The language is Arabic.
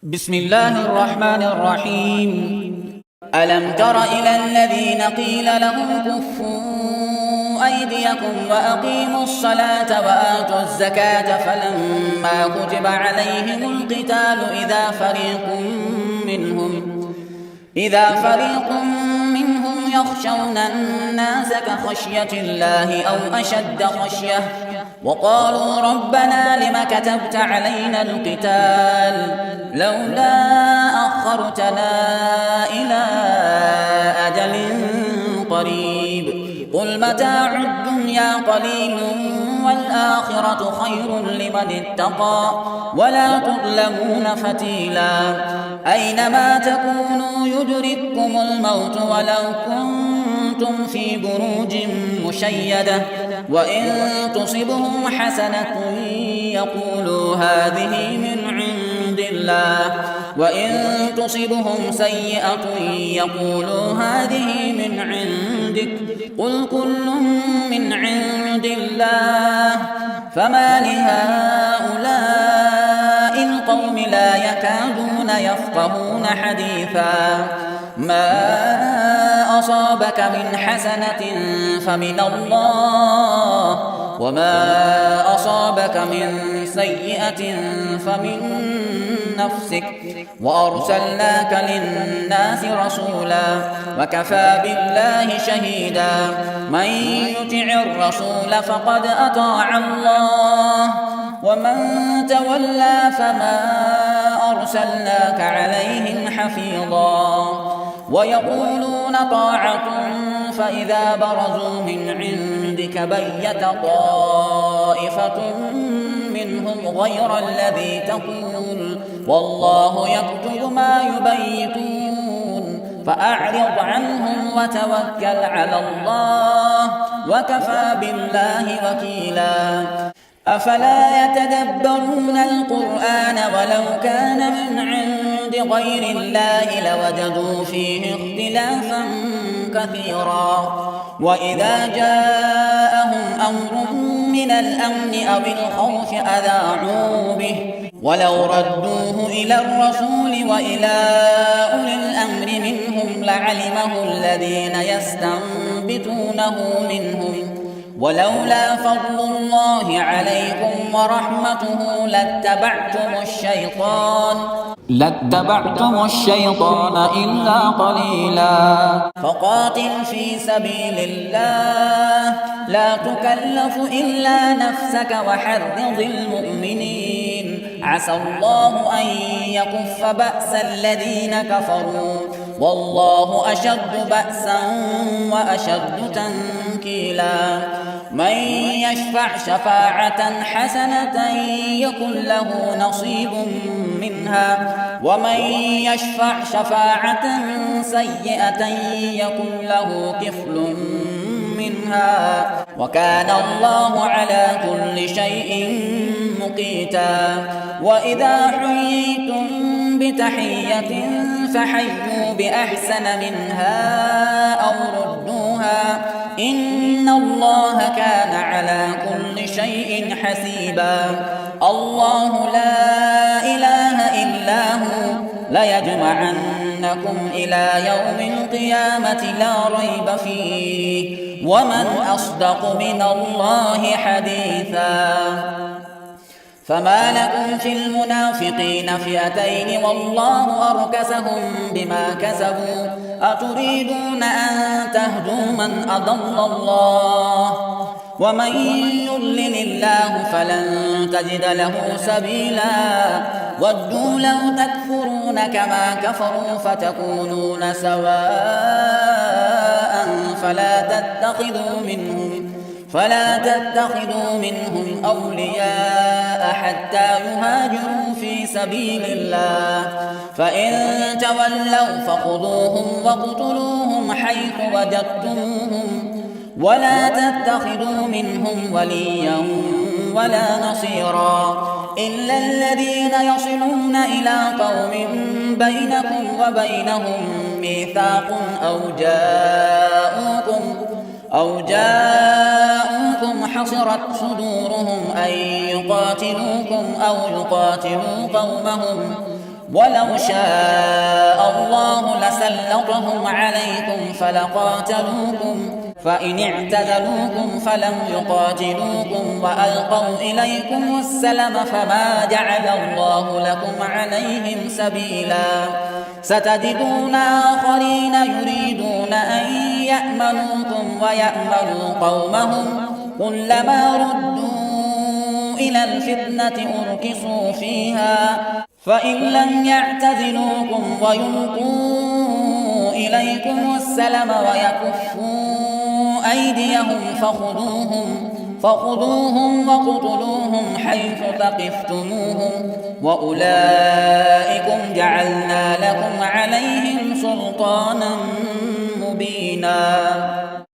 بسم الله الرحمن الرحيم. ألم تر إلى الذين قيل لهم كفوا أيديكم وأقيموا الصلاة وآتوا الزكاة فلما كتب عليهم القتال إذا فريق منهم يخشون الناس كخشية الله أو أشد خشية وقالوا ربنا لم كتبت علينا القتال لولا أخرتنا إلى أجل قريب قل متاع الدنيا قليل والآخرة خير لمن اتقى ولا تظلمون فتيلا أينما تكونوا يدرككم الموت ولو كنتم في بروج مشيدة وإن تصبهم حسنة يقولوا هذه من عند الله وإن تصبهم سيئة يقولوا هذه من عندك قل كل من عند الله فما لهؤلاء القوم لا يكادون يفقهون حديثا ما أصابك من حسنة فمن الله وما أصابك من سيئة فمن نفسك وأرسلناك للناس رسولا وكفى بالله شهيدا من يطع الرسول فقد أطاع الله ومن تولى فما أرسلناك عليهم حفيظا ويقولون طاعة فإذا برزوا من عندك بيت طائفة منهم غير الذي تقول والله يكتب ما يبيتون فأعرض عنهم وتوكل على الله وكفى بالله وكيلا أفلا يتدبرون القرآن ولو كان من عند غير الله لوجدوا فيه اختلافا كثيرا وإذا جاءهم أمر من الأمن أو الخوف أذاعوا به ولو ردوه إلى الرسول وإلى أولي الأمر منهم لعلمه الذين يستنبطونه منهم ولولا فضل الله عليكم ورحمته لاتبعتم الشيطان إلا قليلا فقاتل في سبيل الله لا تكلف إلا نفسك وحرض المؤمنين عسى الله أن يكف بأس الذين كفروا والله أشد بأسا وأشد تنكيلا من يشفع شفاعة حسنة يكن له نصيب منها ومن يشفع شفاعة سيئة يكن له كفل منها وكان الله على كل شيء مقيتا وإذا حييتم بتحية فحيوا بأحسن منها أو ردوها إن الله كان على كل شيء حسيبا الله لا إله إلا هو ليجمعنكم إلى يوم القيامة لا ريب فيه ومن أصدق من الله حديثا فما لكم في المنافقين فئتين والله أركسهم بما كسبوا أتريدون أن تهدوا من أضل الله ومن يضلل الله فلن تجد له سبيلا ودوا لو تكفرون كما كفروا فتكونون سواء فلا تتخذوا منهم أولياء حتى يهاجروا في سبيل الله فإن تولوا فخذوهم واقتلوهم حيث وجدتموهم ولا تتخذوا منهم وليا ولا نصيرا إلا الذين يصلون إلى قوم بينكم وبينهم ميثاق أو جاءوكم حصرت صدورهم أن يقاتلوكم أو يقاتلوا قومهم ولو شاء الله لسلطهم عليكم فلقاتلوكم فإن اعتزلوكم فلم يقاتلوكم وألقوا إليكم السلم فما جعل الله لكم عليهم سبيلا ستجدون آخرين يريدون أن يأمنوكم ويأمنوا قومهم كلما ردوا إلى الفتنة أركسوا فيها فإن لم يعتزلوكم ويلقوا إليكم السلم ويكفوا أيديهم فخذوهم وقتلوهم حيث ثقفتموهم وأولئكم جعلنا لكم عليهم سلطانا مبينا.